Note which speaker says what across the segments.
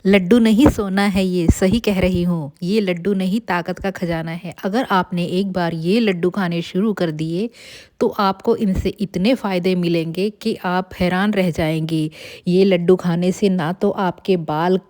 Speaker 1: लड्डू नहीं सोना है, ये सही कह रही हूँ। ये लड्डू नहीं ताकत का खजाना है। अगर आपने एक बार ये लड्डू खाने शुरू कर दिए तो आपको इनसे इतने फ़ायदे मिलेंगे कि आप हैरान रह जाएंगे। ये लड्डू खाने से ना तो आपके बाल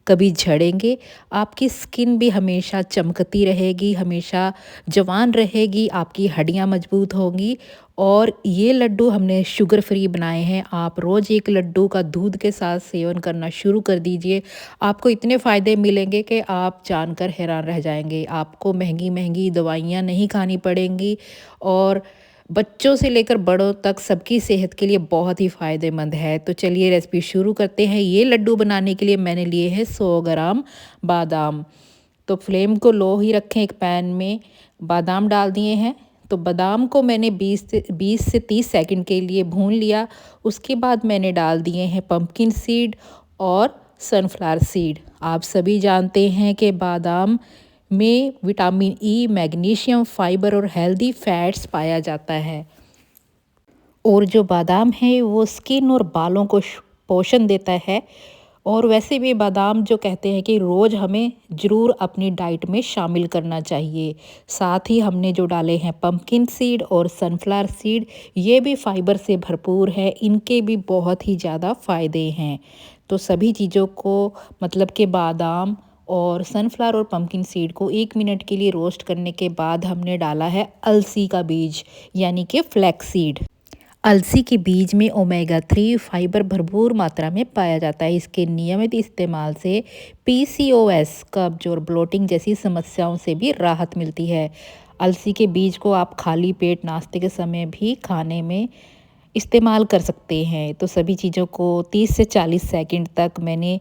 Speaker 1: कभी झड़ेंगे, आपकी स्किन भी हमेशा चमकती रहेगी, हमेशा जवान रहेगी, आपकी हड्डियाँ मजबूत होंगी। और ये लड्डू हमने शुगर फ्री बनाए हैं। आप रोज़ एक लड्डू का दूध के साथ सेवन करना शुरू कर दीजिए। आपको इतने फ़ायदे मिलेंगे कि आप जानकर हैरान रह जाएँगे। आपको महँगी-महँगी दवाइयाँ नहीं खानी पड़ेंगी और बच्चों से लेकर बड़ों तक सबकी सेहत के लिए बहुत ही फ़ायदेमंद है। तो चलिए रेसिपी शुरू करते हैं। ये लड्डू बनाने के लिए मैंने लिए हैं 100 ग्राम बादाम। तो फ्लेम को लो ही रखें, एक पैन में बादाम डाल दिए हैं। तो बादाम को मैंने 20 से 30 सेकंड के लिए भून लिया। उसके बाद मैंने डाल दिए हैं पंपकिन सीड और सनफ्लावर सीड। आप सभी जानते हैं कि बादाम में विटामिन ई, मैग्नीशियम, फाइबर और हेल्दी फैट्स पाया जाता है। और जो बादाम है वो स्किन और बालों को पोषण देता है। और वैसे भी बादाम जो कहते हैं कि रोज़ हमें ज़रूर अपनी डाइट में शामिल करना चाहिए। साथ ही हमने जो डाले हैं पंपकिन सीड और सनफ्लावर सीड, ये भी फाइबर से भरपूर है, इनके भी बहुत ही ज़्यादा फ़ायदे हैं। तो सभी चीज़ों को मतलब कि बादाम और सनफ्लावर और पंपकिन सीड को 1 मिनट के लिए रोस्ट करने के बाद हमने डाला है अलसी का बीज यानी कि फ्लैक्स सीड। अलसी के बीज में ओमेगा 3 फाइबर भरपूर मात्रा में पाया जाता है। इसके नियमित इस्तेमाल से पीसीओएस, कब्ज और ब्लोटिंग जैसी समस्याओं से भी राहत मिलती है। अलसी के बीज को आप खाली पेट नाश्ते के समय भी खाने में इस्तेमाल कर सकते हैं। तो सभी चीज़ों को 30 से 40 सेकंड तक मैंने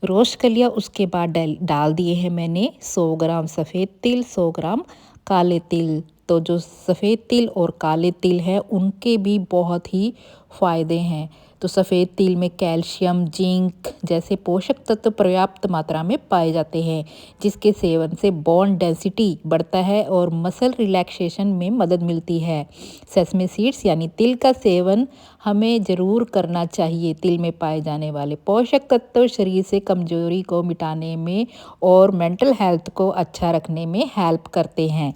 Speaker 1: रोस्ट कर लिया। उसके बाद डाल दिए हैं मैंने 100 ग्राम सफ़ेद तिल, 100 ग्राम काले तिल। तो जो सफ़ेद तिल और काले तिल हैं उनके भी बहुत ही फ़ायदे हैं। तो सफ़ेद तिल में कैल्शियम, जिंक जैसे पोषक तत्व पर्याप्त मात्रा में पाए जाते हैं, जिसके सेवन से बोन डेंसिटी बढ़ता है और मसल रिलैक्सेशन में मदद मिलती है। सेसमे सीड्स यानी तिल का सेवन हमें ज़रूर करना चाहिए। तिल में पाए जाने वाले पोषक तत्व शरीर से कमजोरी को मिटाने में और मेंटल हेल्थ को अच्छा रखने में हेल्प करते हैं।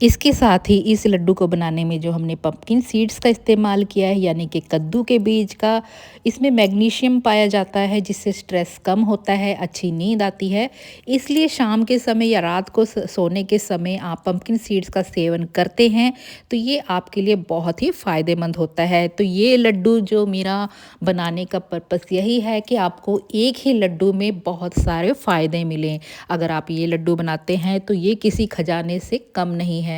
Speaker 1: इसके साथ ही इस लड्डू को बनाने में जो हमने पंपकिन सीड्स का इस्तेमाल किया है यानी कि कद्दू के बीज का, इसमें मैग्नीशियम पाया जाता है जिससे स्ट्रेस कम होता है, अच्छी नींद आती है। इसलिए शाम के समय या रात को सोने के समय आप पंपकिन सीड्स का सेवन करते हैं तो ये आपके लिए बहुत ही फ़ायदेमंद होता है। तो ये लड्डू जो मेरा बनाने का पर्पस यही है कि आपको एक ही लड्डू में बहुत सारे फ़ायदे मिलें। अगर आप ये लड्डू बनाते हैं तो ये किसी खजाने से कम नहीं है।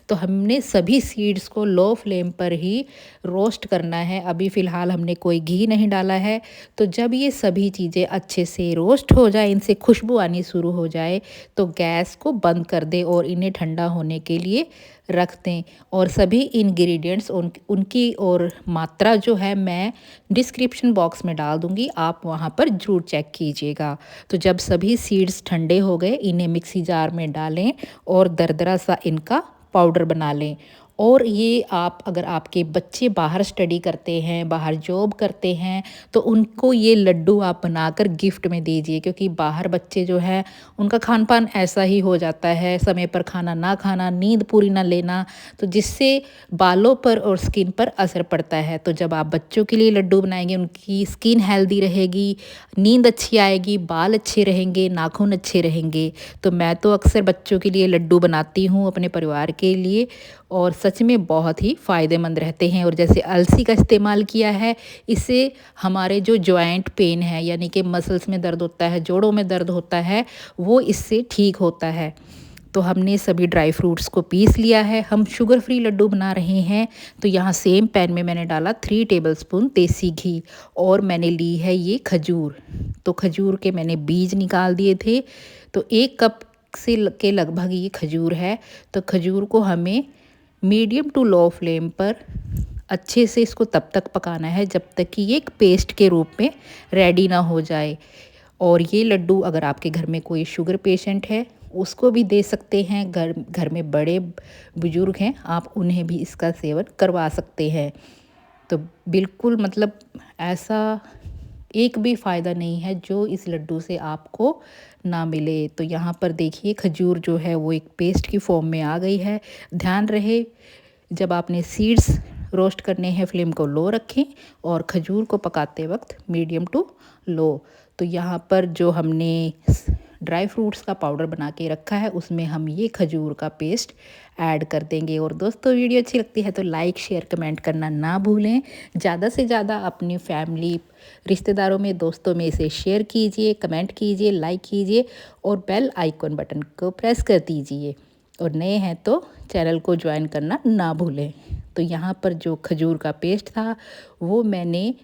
Speaker 1: तो हमने सभी सीड्स को लो फ्लेम पर ही रोस्ट करना है। अभी फ़िलहाल हमने कोई घी नहीं डाला है। तो जब ये सभी चीज़ें अच्छे से रोस्ट हो जाए, इनसे खुशबू आनी शुरू हो जाए तो गैस को बंद कर दें और इन्हें ठंडा होने के लिए रख दें। और सभी इंग्रेडिएंट्स उनकी और मात्रा जो है मैं डिस्क्रिप्शन बॉक्स में डाल दूँगी, आप वहाँ पर ज़रूर चेक कीजिएगा। तो जब सभी सीड्स ठंडे हो गए, इन्हें मिक्सी जार में डालें और दरदरा सा इनका पाउडर बना लें। और ये आप अगर आपके बच्चे बाहर स्टडी करते हैं, बाहर जॉब करते हैं तो उनको ये लड्डू आप बनाकर गिफ्ट में दीजिए, क्योंकि बाहर बच्चे जो है उनका खान पान ऐसा ही हो जाता है, समय पर खाना ना खाना, नींद पूरी ना लेना, तो जिससे बालों पर और स्किन पर असर पड़ता है। तो जब आप बच्चों के लिए लड्डू बनाएंगे उनकी स्किन हेल्दी रहेगी, नींद अच्छी आएगी, बाल अच्छे रहेंगे, नाखून अच्छे रहेंगे। तो मैं तो अक्सर बच्चों के लिए लड्डू बनाती हूँ अपने परिवार के लिए और सच में बहुत ही फ़ायदेमंद रहते हैं। और जैसे अलसी का इस्तेमाल किया है, इससे हमारे जो जॉइंट पेन है यानी कि मसल्स में दर्द होता है, जोड़ों में दर्द होता है, वो इससे ठीक होता है। तो हमने सभी ड्राई फ्रूट्स को पीस लिया है। हम शुगर फ्री लड्डू बना रहे हैं तो यहाँ सेम पैन में मैंने डाला 3 टेबलस्पून देसी घी और मैंने ली है ये खजूर। तो खजूर के मैंने बीज निकाल दिए थे। तो 1 कप के लगभग ये खजूर है। तो खजूर को हमें मीडियम टू लो फ्लेम पर अच्छे से इसको तब तक पकाना है जब तक कि ये एक पेस्ट के रूप में रेडी ना हो जाए। और ये लड्डू अगर आपके घर में कोई शुगर पेशेंट है उसको भी दे सकते हैं। घर में बड़े बुजुर्ग हैं, आप उन्हें भी इसका सेवन करवा सकते हैं। तो बिल्कुल मतलब ऐसा एक भी फ़ायदा नहीं है जो इस लड्डू से आपको ना मिले। तो यहाँ पर देखिए खजूर जो है वो एक पेस्ट की फॉर्म में आ गई है। ध्यान रहे जब आपने सीड्स रोस्ट करने हैं फ्लेम को लो रखें और खजूर को पकाते वक्त मीडियम टू लो। तो यहाँ पर जो हमने ड्राई फ्रूट्स का पाउडर बना के रखा है उसमें हम ये खजूर का पेस्ट ऐड कर देंगे। और दोस्तों वीडियो अच्छी लगती है तो लाइक शेयर कमेंट करना ना भूलें। ज़्यादा से ज़्यादा अपनी फैमिली रिश्तेदारों में दोस्तों में इसे शेयर कीजिए, कमेंट कीजिए, लाइक कीजिए और बेल आइकन बटन को प्रेस कर दीजिए। और नए हैं तो चैनल को ज्वाइन करना ना भूलें। तो यहाँ पर जो खजूर का पेस्ट था वो मैंने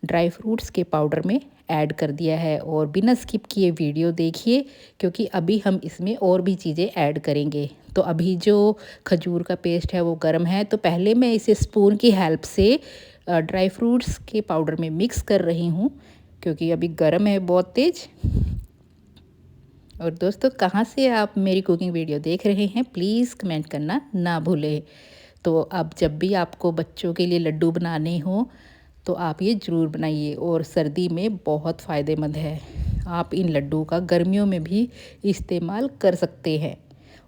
Speaker 1: ड्राई फ्रूट्स के पाउडर में ऐड कर दिया है। और बिना स्किप किए वीडियो देखिए क्योंकि अभी हम इसमें और भी चीज़ें ऐड करेंगे। तो अभी जो खजूर का पेस्ट है वो गर्म है, तो पहले मैं इसे स्पून की हेल्प से ड्राई फ्रूट्स के पाउडर में मिक्स कर रही हूँ क्योंकि अभी गर्म है बहुत तेज़। और दोस्तों कहाँ से आप मेरी कुकिंग वीडियो देख रहे हैं प्लीज़ कमेंट करना ना भूलें। तो अब जब भी आपको बच्चों के लिए लड्डू बनाने हो तो आप ये ज़रूर बनाइए और सर्दी में बहुत फ़ायदेमंद है। आप इन लड्डू का गर्मियों में भी इस्तेमाल कर सकते हैं।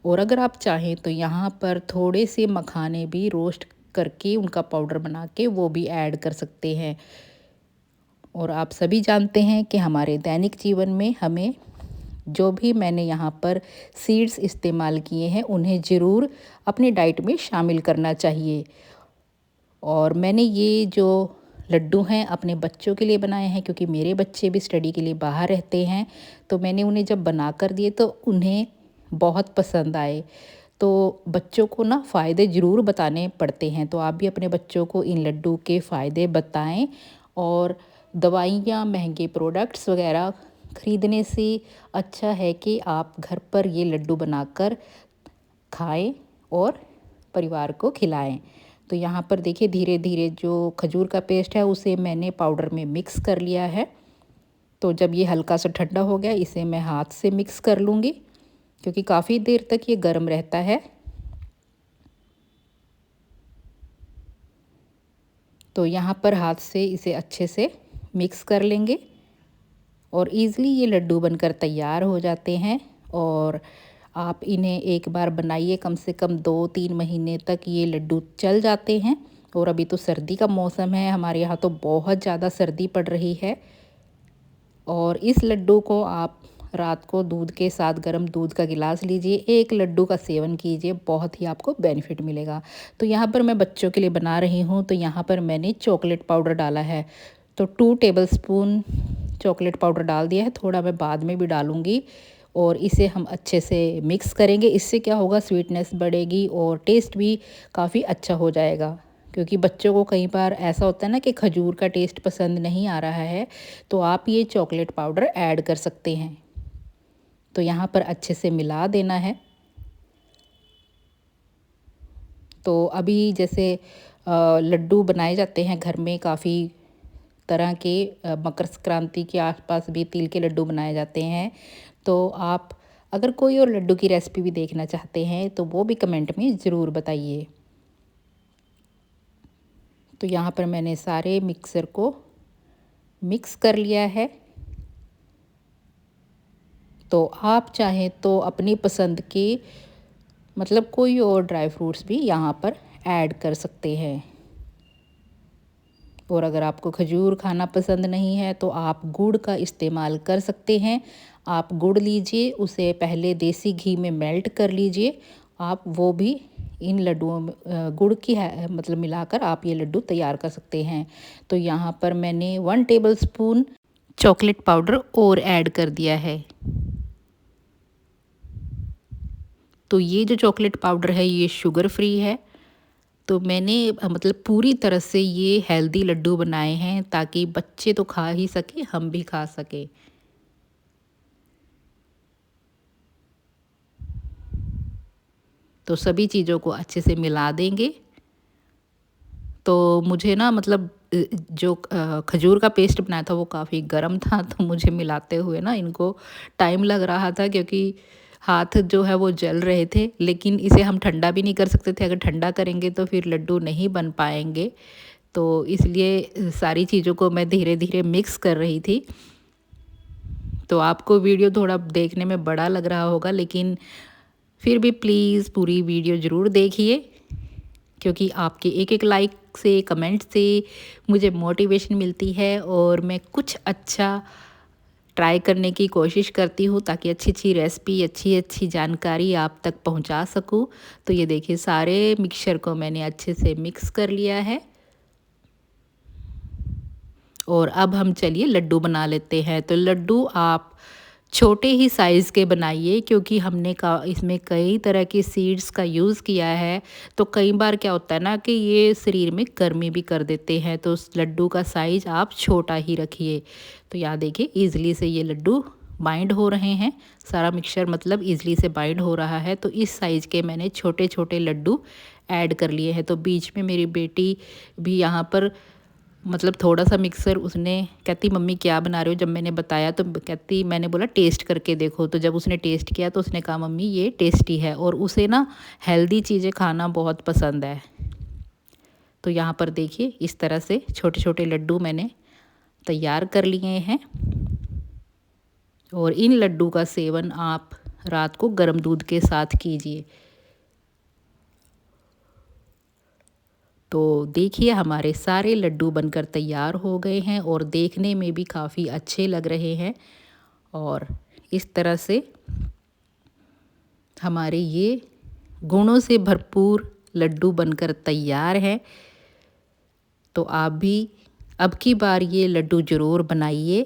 Speaker 1: और अगर आप चाहें तो यहाँ पर थोड़े से मखाने भी रोस्ट करके उनका पाउडर बना के वो भी ऐड कर सकते हैं। और आप सभी जानते हैं कि हमारे दैनिक जीवन में हमें जो भी मैंने यहाँ पर सीड्स इस्तेमाल किए हैं उन्हें ज़रूर अपनी डाइट में शामिल करना चाहिए। और मैंने ये जो लड्डू हैं अपने बच्चों के लिए बनाए हैं क्योंकि मेरे बच्चे भी स्टडी के लिए बाहर रहते हैं। तो मैंने उन्हें जब बना कर दिए तो उन्हें बहुत पसंद आए। तो बच्चों को ना फ़ायदे ज़रूर बताने पड़ते हैं। तो आप भी अपने बच्चों को इन लड्डू के फ़ायदे बताएं। और दवाइयाँ महंगे प्रोडक्ट्स वगैरह ख़रीदने से अच्छा है कि आप घर पर ये लड्डू बनाकर खाएं और परिवार को खिलाएं। तो यहाँ पर देखिए धीरे धीरे जो खजूर का पेस्ट है उसे मैंने पाउडर में मिक्स कर लिया है। तो जब ये हल्का सा ठंडा हो गया इसे मैं हाथ से मिक्स कर लूँगी क्योंकि काफ़ी देर तक ये गर्म रहता है। तो यहाँ पर हाथ से इसे अच्छे से मिक्स कर लेंगे और ईज़िली ये लड्डू बनकर तैयार हो जाते हैं। और आप इन्हें एक बार बनाइए, कम से कम 2-3 महीने तक ये लड्डू चल जाते हैं। और अभी तो सर्दी का मौसम है, हमारे यहाँ तो बहुत ज़्यादा सर्दी पड़ रही है। और इस लड्डू को आप रात को दूध के साथ गर्म दूध का गिलास लीजिए, एक लड्डू का सेवन कीजिए, बहुत ही आपको बेनिफिट मिलेगा। तो यहाँ पर मैं बच्चों के लिए बना रही हूँ तो यहाँ पर मैंने चॉकलेट पाउडर डाला है। तो 2 टेबलस्पून चॉकलेट पाउडर डाल दिया है, थोड़ा मैं बाद में भी डालूँगी। और इसे हम अच्छे से मिक्स करेंगे। इससे क्या होगा, स्वीटनेस बढ़ेगी और टेस्ट भी काफ़ी अच्छा हो जाएगा। क्योंकि बच्चों को कई बार ऐसा होता है ना कि खजूर का टेस्ट पसंद नहीं आ रहा है, तो आप ये चॉकलेट पाउडर ऐड कर सकते हैं। तो यहाँ पर अच्छे से मिला देना है। तो अभी जैसे लड्डू बनाए जाते हैं घर में काफ़ी तरह के, मकर संक्रांति के आसपास भी तिल के लड्डू बनाए जाते हैं। तो आप अगर कोई और लड्डू की रेसिपी भी देखना चाहते हैं तो वो भी कमेंट में ज़रूर बताइए। तो यहाँ पर मैंने सारे मिक्सर को मिक्स कर लिया है। तो आप चाहें तो अपनी पसंद के मतलब कोई और ड्राई फ्रूट्स भी यहाँ पर ऐड कर सकते हैं। और अगर आपको खजूर खाना पसंद नहीं है तो आप गुड़ का इस्तेमाल कर सकते हैं। आप गुड़ लीजिए, उसे पहले देसी घी में मेल्ट कर लीजिए। आप वो भी इन लड्डुओं में गुड़ की है मतलब मिलाकर आप ये लड्डू तैयार कर सकते हैं। तो यहाँ पर मैंने 1 टेबलस्पून चॉकलेट पाउडर और ऐड कर दिया है। तो ये जो चॉकलेट पाउडर है ये शुगर फ्री है। तो मैंने मतलब पूरी तरह से ये हेल्दी लड्डू बनाए हैं ताकि बच्चे तो खा ही सके, हम भी खा सके। तो सभी चीज़ों को अच्छे से मिला देंगे। तो मुझे ना मतलब जो खजूर का पेस्ट बनाया था वो काफ़ी गर्म था, तो मुझे मिलाते हुए ना इनको टाइम लग रहा था क्योंकि हाथ जो है वो जल रहे थे। लेकिन इसे हम ठंडा भी नहीं कर सकते थे, अगर ठंडा करेंगे तो फिर लड्डू नहीं बन पाएंगे। तो इसलिए सारी चीज़ों को मैं धीरे धीरे मिक्स कर रही थी। तो आपको वीडियो थोड़ा देखने में बड़ा लग रहा होगा, लेकिन फिर भी प्लीज़ पूरी वीडियो ज़रूर देखिए, क्योंकि आपके एक एक लाइक से, कमेंट से मुझे मोटिवेशन मिलती है और मैं कुछ अच्छा ट्राई करने की कोशिश करती हूँ ताकि अच्छी अच्छी रेसिपी, अच्छी अच्छी जानकारी आप तक पहुँचा सकूँ। तो ये देखिए सारे मिक्सचर को मैंने अच्छे से मिक्स कर लिया है और अब हम चलिए लड्डू बना लेते हैं। तो लड्डू आप छोटे ही साइज़ के बनाइए, क्योंकि हमने इसमें कई तरह की सीड्स का यूज़ किया है। तो कई बार क्या होता है ना कि ये शरीर में गर्मी भी कर देते हैं, तो उस लड्डू का साइज़ आप छोटा ही रखिए। तो यहाँ देखिए ईज़िली से ये लड्डू बाइंड हो रहे हैं, सारा मिक्सचर मतलब ईज़िली से बाइंड हो रहा है। तो इस साइज़ के मैंने छोटे छोटे लड्डू ऐड कर लिए हैं। तो बीच में मेरी बेटी भी यहाँ पर मतलब थोड़ा सा मिक्सर उसने कहती मम्मी क्या बना रहे हो, जब मैंने बताया तो कहती मैंने बोला टेस्ट करके देखो। तो जब उसने टेस्ट किया तो उसने कहा मम्मी ये टेस्टी है, और उसे ना हेल्दी चीज़ें खाना बहुत पसंद है। तो यहाँ पर देखिए इस तरह से छोटे छोटे लड्डू मैंने तैयार कर लिए हैं, और इन लड्डू का सेवन आप रात को गर्म दूध के साथ कीजिए। तो देखिए हमारे सारे लड्डू बनकर तैयार हो गए हैं और देखने में भी काफ़ी अच्छे लग रहे हैं, और इस तरह से हमारे ये गुणों से भरपूर लड्डू बनकर तैयार है। तो आप भी अब की बार ये लड्डू ज़रूर बनाइए,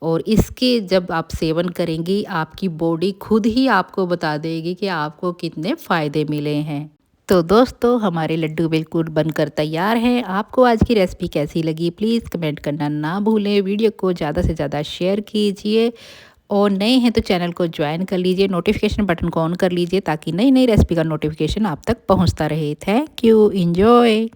Speaker 1: और इसके जब आप सेवन करेंगी आपकी बॉडी खुद ही आपको बता देगी कि आपको कितने फ़ायदे मिले हैं। तो दोस्तों हमारे लड्डू बिल्कुल बनकर तैयार हैं। आपको आज की रेसिपी कैसी लगी प्लीज़ कमेंट करना ना भूलें। वीडियो को ज़्यादा से ज़्यादा शेयर कीजिए, और नए हैं तो चैनल को ज्वाइन कर लीजिए, नोटिफिकेशन बटन को ऑन कर लीजिए ताकि नई नई रेसिपी का नोटिफिकेशन आप तक पहुंचता रहे। Thank you, enjoy.